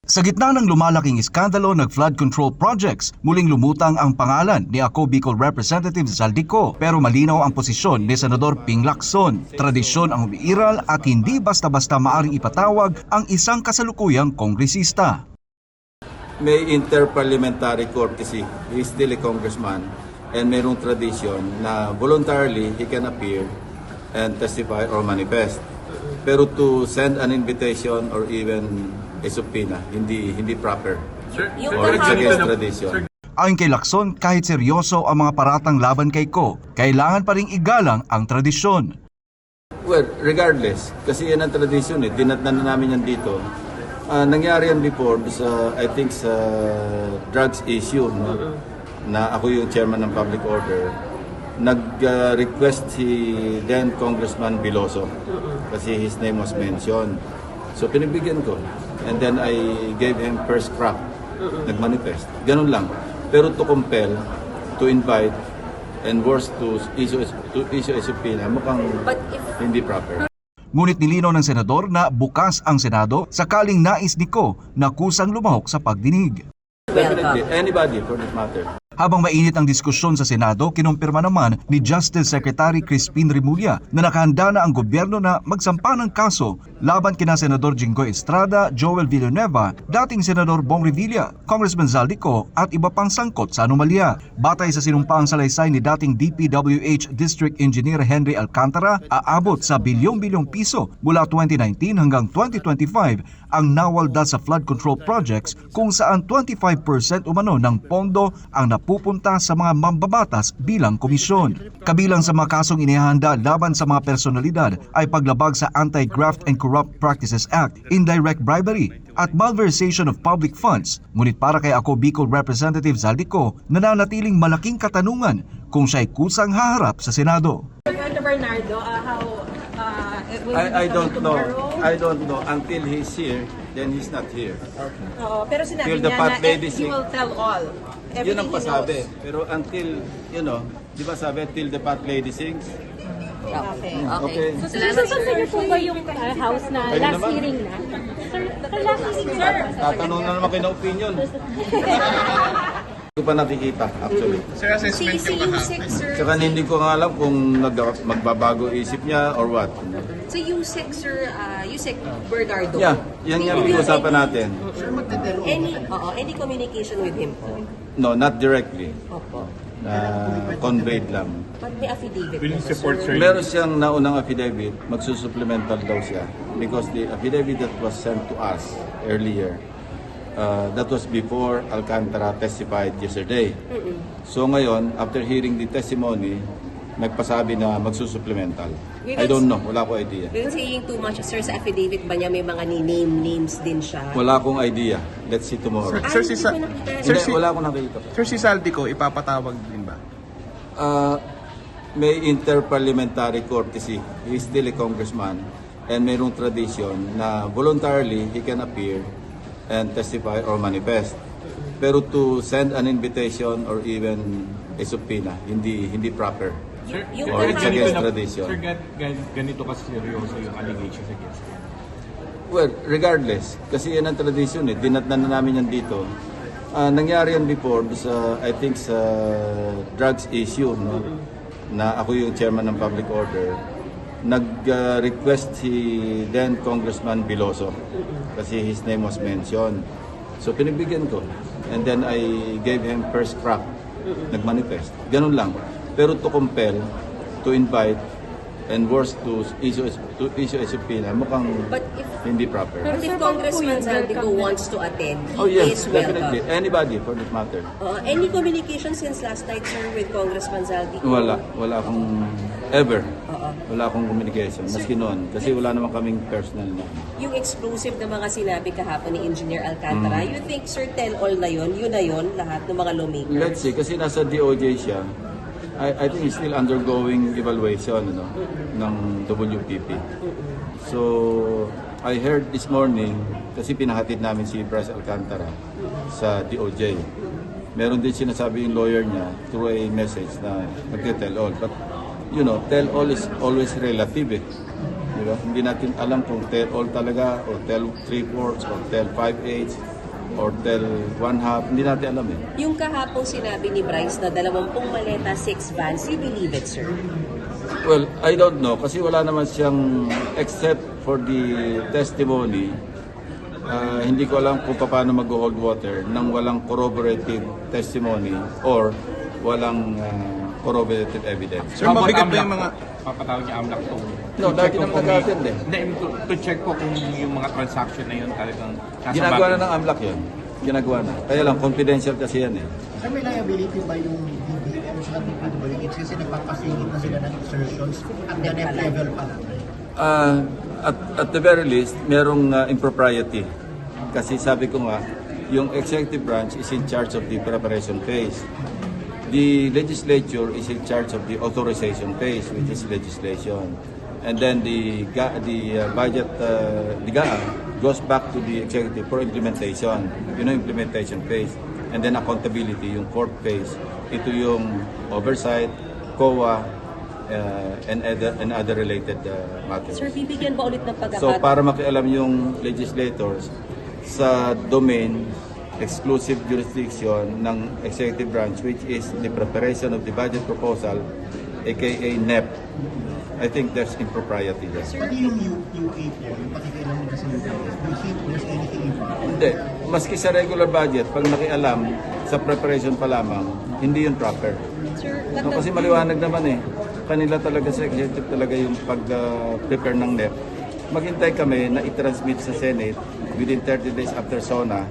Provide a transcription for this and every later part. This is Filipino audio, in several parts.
Sa gitna ng lumalaking iskandalo ng flood control projects, muling lumutang ang pangalan ni Ako Bicol Representative Zaldico pero malinaw ang posisyon ni Senador Ping Lacson. Tradisyon ang umiiral at hindi basta-basta maaring ipatawag ang isang kasalukuyang kongresista. May interparliamentary courtesy. He is still a congressman and mayroong tradition na voluntarily he can appear and testify or manifest. Pero to send an invitation or even a subpoena, hindi proper. Or it's against tradition. Ayon kay Lacson, kahit seryoso ang mga paratang laban kay Ko, kailangan pa ring igalang ang tradisyon. Well, regardless, kasi yan ang tradisyon dinatnan na namin yan dito. Nangyari yan before sa, I think, sa drugs issue, no? Na ako yung chairman ng public order. Nag-request si then Congressman Biloso kasi his name was mentioned. So pinibigyan ko. And then I gave him first crack. Nag-manifest. Ganun lang. Pero to compel, to invite, and worse to issue a subpoena, mukhang hindi proper. Ngunit nilinaw ng senador na bukas ang Senado sakaling nais ni Ko na kusang lumahok sa pagdinig. Definitely, anybody for that matter. Habang mainit ang diskusyon sa Senado, kinumpirma naman ni Justice Secretary Crispin Remulla na nakahanda na ang gobyerno na magsampa ng kaso laban kina Senador Jinggoy Estrada, Joel Villanueva, dating Senador Bong Revilla, Congressman Zaldico at iba pang sangkot sa anomalya. Batay sa sinumpaang salaysay ni dating DPWH District Engineer Henry Alcantara, aabot sa bilyong-bilyong piso mula 2019 hanggang 2025 ang nawalda sa flood control projects kung saan 25% umano ng pondo ang napupunta sa mga mambabatas bilang komisyon. Kabilang sa mga kasong inihahanda laban sa mga personalidad ay paglabag sa Anti-Graft and Corrupt Practices Act, indirect bribery at malversation of public funds. Ngunit para kay Ako Bicol Representative Zaldico, nananatiling malaking katanungan kung siya'y kusang haharap sa Senado. Bernardo, I don't know. I don't know. Until he's here, then he's not here. pero sinabi Till the niya fat na lady he will tell all. Yun ang Everything he pasabi. knows. Pero until, di ba sabi, till the fat lady sings? Okay. Okay. Susunod niyo po ba yung house na Pwede last naman. hearing na? Sir, last hearing na. Tatanong na naman kayo ng opinion. Hindi ko pa nakikita, actually. Sir, assessment Si yung Yusek, sir. Tsaka hindi ko nga alam kung magbabago isip niya or what. Si Yusek, sir, Yusek Bernardo. Yeah, yan yung pag-usapan natin. Any communication with him po? No, not directly. Opo. Conveyed lang. But may affidavit Will po, you support, sir? Meron siyang naunang affidavit, magsusupplemental daw siya. Because the affidavit that was sent to us earlier, that was before Alcantara testified yesterday. So ngayon, after hearing the testimony, nagpasabi na magsusupplemental. I don't know, wala ko idea. Without saying too much, sir, sa affidavit ba niya may mga names din siya? Wala akong idea. Let's see tomorrow. Sir, si Sa- Hindi, wala akong nakita. Sir, si Zaldico, ipapatawag din ba? May interparliamentary courtesy. He is still a congressman and mayroong tradition na voluntarily he can appear and testify or manifest. Pero to send an invitation or even a subpoena, hindi proper. Yung Or it's against ganito tradition. Sir, ganito kasi seryoso yung allegations against him. Well, regardless, kasi yan ang tradisyon dinatnan na namin yan dito. Nangyari yan before sa, I think, sa drugs issue, no? Na ako yung chairman ng public order. Nag-request si then Congressman Biloso kasi his name was mentioned. So pinibigyan ko. And then I gave him first crack. Nag-manifest. Ganun lang. Pero to compel, to invite, and worse to issue a subpoena, mukhang hindi proper. But if Congressman Zaldico wants to attend, Oh he yes, is welcome. definitely. Anybody for that matter. Any communication since last night, sir, with Congressman Zaldico? Wala akong ever. Wala akong communication. Maski noon. Kasi wala naman kaming personal na. Yung explosive na mga sinabi kahapon ni Engineer Alcantara, you think, sir, tell all na yun na yun, lahat ng mga lawmakers? Let's see, kasi nasa DOJ siya. I think he's still undergoing evaluation ng WPP. So, I heard this morning, kasi pinahatid namin si Bryce Alcantara sa DOJ. Meron din sinasabi yung lawyer niya through a message na nagte-tell all. But, tell all is always relative eh. Diba? Hindi natin alam kung tell all talaga o tell 3/4 or tell 5/8. or tell one half, hindi natin alam eh. Yung kahapong sinabi ni Bryce na 20 maleta, 6 vans, you believe it, sir? Well, I don't know kasi wala naman siyang except for the testimony. Hindi ko alam kung paano mag-hold water nang walang corroborative testimony or walang corroborative evidence. Sir, mabigat ba yung mga... Papatawag niya AMLAC to? No, dati naman nag-attend eh. Hindi, to check po kung yung mga transaction na yun talagang nasa Ginagawa na back-end. ng AMLAC yun. Ginagawa na. Kaya lang, confidential kasi yan eh. Sir, may liability ba yung BBM sa PWH kasi nagpapasingit na sila ng exertions at the net level pa? At the very least, merong impropriety. Kasi sabi ko nga, yung executive branch is in charge of the preparation phase. The legislature is in charge of the authorization phase, which is legislation. And then the budget, the GAA, goes back to the executive for implementation. Implementation phase. And then accountability, yung fourth phase. Ito yung oversight, COA, and other related matters. Sir, bibigyan ba ulit ng So pagkakataon? para makialam yung legislators sa domain, exclusive jurisdiction ng executive branch, which is the preparation of the budget proposal, aka NEP, I think there's impropriety there. Pati yung UA po, yung pakikialam nila sa UA, do you think there's anything involved? Hindi. Maski sa regular budget, pag nakialam sa preparation pa lamang, hindi yun proper. Sir, So, kasi maliwanag naman eh. Kanila talaga sa executive talaga yung pag-prepare ng NEP. Maghintay kami na i-transmit sa Senate within 30 days after SONA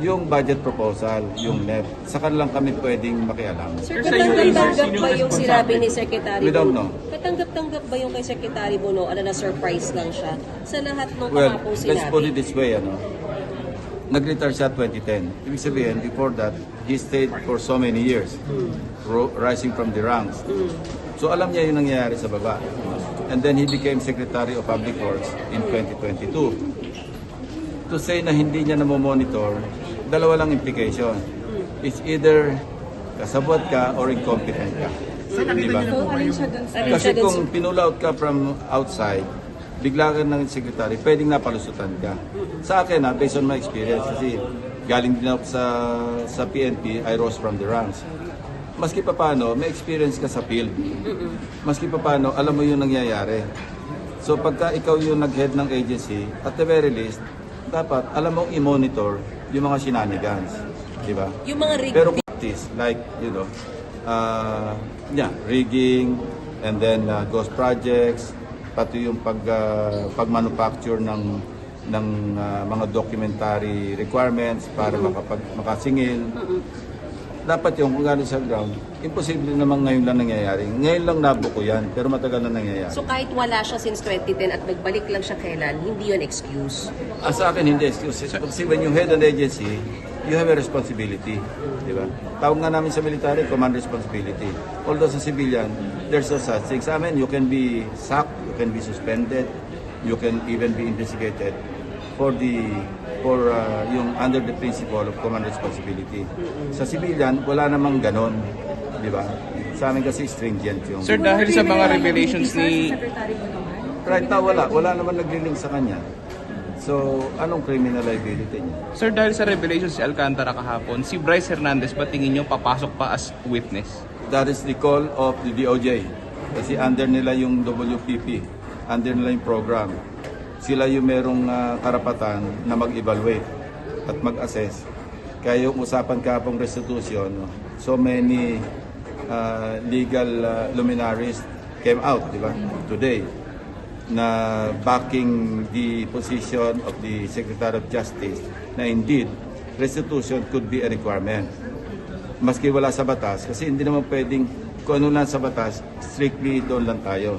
yung budget proposal, yung NEP. Saka lang kami pwedeng makialam. Sir, Sir, sa UAE, katanggap sino ba yung responsible? sinabi ni Secretary We don't Bono? know. Katanggap-tanggap ba yung kay Secretary Bono? Na surprise lang siya sa lahat ng Well, kahapong let's put it sinabi? this way, nag-retire siya 2010. Ibig sabihin, before that, he stayed for so many years, rising from the ranks. So alam niya yung nangyayari sa baba. And then he became Secretary of Public Works in 2022. To say na hindi niya namomonitor, dalawa lang implication. It's either kasabot ka or incompetent ka. Di ba? Alin Kasi siya dun kung pinull out ka from outside, bigla ka ng secretary, pwedeng napalusutan ka. Sa akin, based on my experience, kasi galing din ako sa PNP, I rose from the ranks. Maski pa paano, may experience ka sa field. Maski pa paano, alam mo yung nangyayari. So pagka ikaw yung nag-head ng agency, at the very least, dapat alam mong i-monitor yung mga shenanigans. Di ba? Yung mga rig Pero practice, like, rigging, and then ghost projects, pati yung pag-manufacture ng mga documentary requirements para makasingil. Dapat yung kung gano'n sa ground, imposible naman ngayon lang nangyayari. Ngayon lang nabuko yan, pero matagal na nangyayari. So kahit wala siya since 2010 at nagbalik lang siya kailan, hindi yun excuse. Sa akin, hindi excuse. Kasi when you head an agency, you have a responsibility. Di ba? Tawag nga namin sa military, command responsibility. Although sa civilian, there's no such thing. Sa amin, you can be sacked, you can be suspended, you can even be investigated for yung under the principle of command responsibility. Sa civilian, wala namang ganon. Di ba? Sa amin kasi stringent yung... Sir, dahil sa mga revelations ni... Right now, wala naman nagre-link sa kanya. So, anong criminal liability niya? Sir, dahil sa revelations si Alcantara kahapon, si Bryce Hernandez ba tingin nyo papasok pa as witness? That is the call of the DOJ. Kasi under nila yung WPP, under nila yung program. Sila yung merong karapatan na mag-evaluate at mag-assess. Kaya yung usapan kapong restitution, so many legal luminaries came out, di ba, today, na backing the position of the Secretary of Justice na indeed restitution could be a requirement. Maski wala sa batas, kasi hindi naman pwedeng kung ano lang sa batas, strictly doon lang tayo.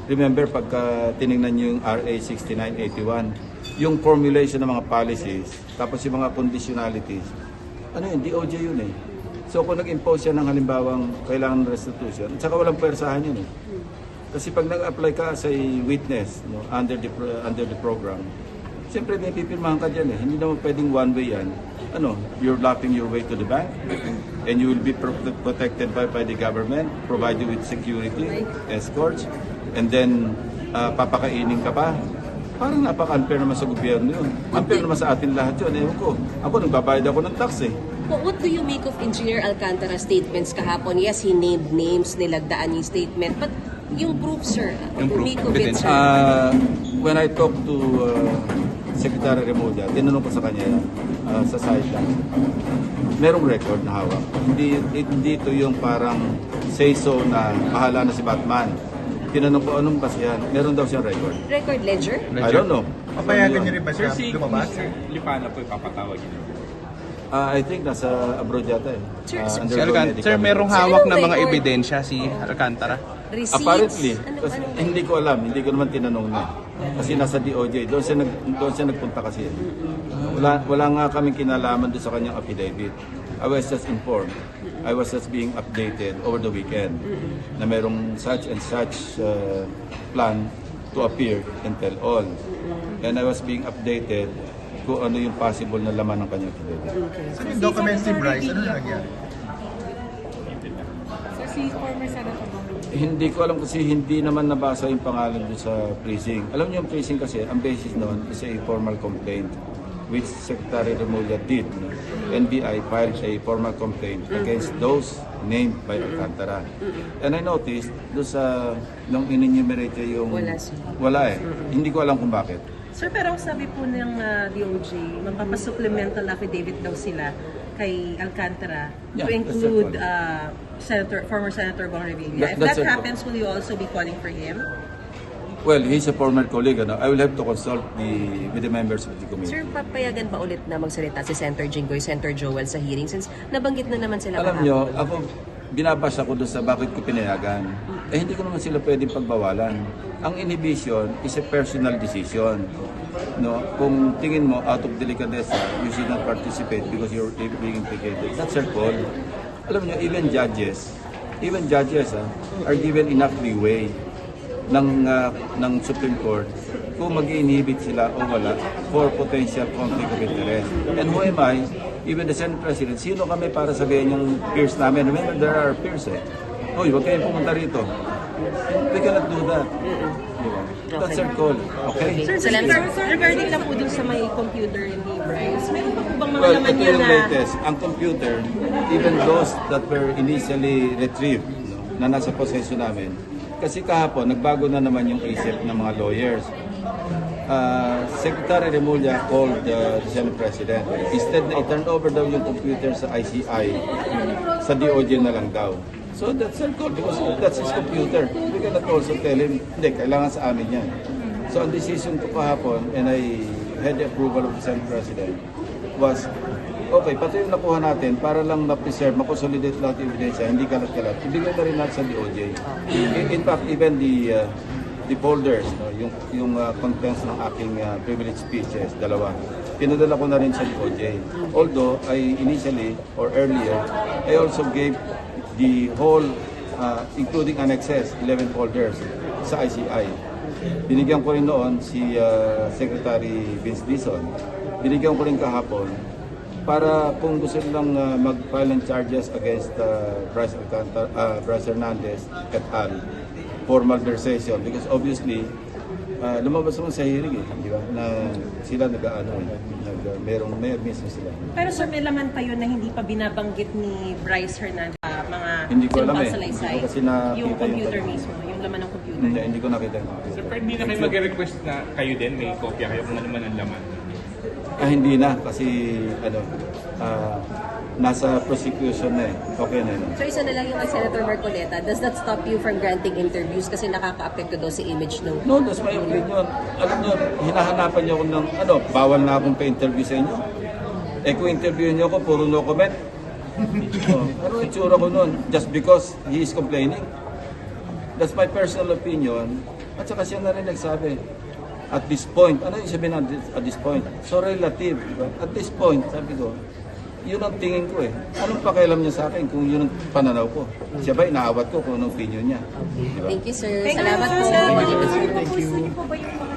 Remember, pagka tinignan nyo yung RA 6981, yung formulation ng mga policies, tapos yung mga conditionalities, DOJ yun eh. So kung nag-impose yan ng halimbawang kailangan ng restitution, at saka walang pwersahan yun eh. Kasi pag nag-apply ka as a witness under the program, siyempre may pipirmahan ka dyan eh. Hindi naman pwedeng one way yan. You're lapping your way to the bank and you will be protected by the government, provide you with security, escorts, and then papakainin ka pa. Parang napaka-unfair naman sa gobyerno yun. Unfair naman sa atin lahat yun. Ewan ko. Ako, nagbabayad ako ng tax eh. But what do you make of Engineer Alcantara's statements kahapon? Yes, he named names, nilagdaan yung statement. But yung proof, sir, what do you make of it, sir? When I talked to Secretary Remulla, tinanong ko sa kanya sa sideline, merong record na hawak. Hindi ito yung parang say-so na bahala na si Batman. Tinanong ko anong basihan, meron daw siyang record. Record ledger? I don't know. Papayagan niyo rin ba Sir, siya si lumabas? Mr. Lipana po ipapatawag niyo. I think nasa abroad yata eh. Sir, Undergo Si Alcantara, medical sir, merong evaluation. hawak na Anong mga record? ebidensya si Alcantara. Receipts? Apparently, Ano, kasi ano? hindi ko alam, hindi ko naman tinanong niya. Kasi nasa DOJ, doon siya nagpunta kasi. Wala nga kaming kinalaman doon sa kanyang affidavit. I was just informed. I was just being updated over the weekend na merong such and such plan to appear and tell all. And I was being updated kung ano yung possible na laman ng kanyang affidavit. So yung documents ni Bryce, ano na nangyari? So si former Senator Bong Hindi ko alam kasi hindi naman nabasa yung pangalan doon sa precinct. Alam niyo yung precinct kasi, ang basis noon is a formal complaint which Secretary Remulla did. NBI filed a formal complaint against those named by Alcantara. And I noticed doon sa, nung in-enumerate niya yung... Wala siya. Wala eh. Hindi ko alam kung bakit. Sir, pero ang sabi po ng DOJ, magpapasupplemental affidavit daw sila kay Alcantara Yeah, to that's include their former Senator Bong Revilla. If That's that their happens, will you also be calling for him? Well, he's a former colleague. Ano? I will have to consult with the members of the committee. Sir, papayagan ba ulit na magsalita si Senator Jinggoy, Senator Joel sa hearing since nabanggit na naman sila Alam nyo, ako, binabasa ko doon sa bakit ko pinayagan. Eh, hindi ko naman sila pwedeng pagbawalan. Ang inhibition is a personal decision. No? Kung tingin mo, out of delicadeza, you should not participate because you're being implicated. That's their call. Alam nyo, even judges are given enough leeway ng Supreme Court kung mag-inhibit sila o wala for potential conflict of interest. And who am I? Even the Senate President, sino kami para sabihin yung peers namin? Remember, there are peers eh. Hoy, huwag kayong pumunta rito. We cannot do that. Diba? That's our call. Okay? Sir, regarding lang po dun sa may computer ni Bryce, meron pa po bang mga Well, laman ito niya yung na... latest. Ang computer, even those that were initially retrieved, na nasa possession namin, kasi kahapon, nagbago na naman yung isip ng mga lawyers. Secretary Remulla called the Senate President. Instead na i-turn over daw yung computer sa ICI, sa DOJ na lang daw. So that's our call because that's his computer. We cannot also tell him, hindi, kailangan sa amin yan. So ang decision ko kahapon, and I had the approval of the Senate President, was, okay, pati yung nakuha natin para lang ma-preserve, ma-consolidate lahat yung ebidensya, hindi kalat-kalat. Ibigay na rin natin sa DOJ. In fact, even the folders, no, yung contents ng aking privilege speeches, dalawa, pinadala ko na rin sa DOJ. Although, I initially, or earlier, I also gave the whole, including annexes, 11 folders, sa ICI. Binigyan ko rin noon si Secretary Vince Dizon. Binigyan ko rin kahapon para kung gusto nilang mag-file ng charges against Bryce Hernandez et al. For malversation because obviously lumabas naman sa hearing di ba? Na sila may mismo sila. Pero sir, may laman pa yun na hindi pa binabanggit ni Bryce Hernandez, mga Hindi ko alam sinumpang eh. salaysay. Hindi ko kasi nakita Yung yung computer computer. mismo, yung laman ng computer. Hindi ko nakita yung computer. Sir, pero hindi na kayo mag-request na kayo din, may kopya kayo kung ano man ang laman. Hindi na kasi nasa prosecution na eh. Okay na yun. So isa na lang yung kay Senator Marcoleta, does that stop you from granting interviews kasi nakaka-apekto daw si image ng... No, that's my opinion. Alam nyo, hinahanapan niyo ako ng, bawal na akong pa-interview sa inyo. Eh kung interview niyo ako, puro no comment. Ano yung tsura ko nun? Just because he is complaining? That's my personal opinion. At saka siya na rin nagsabi, at this point, ano yung sabihin at this point? So relative, diba? At this point, sabi ko, yun ang tingin ko eh. Anong pakialam niya sa akin kung yun ang pananaw ko? Siya ba, inaawat ko kung anong opinion niya? Diba? Thank you, sir. Thank you, Salamat sir. po. Salamat. Thank you. po ba yung mga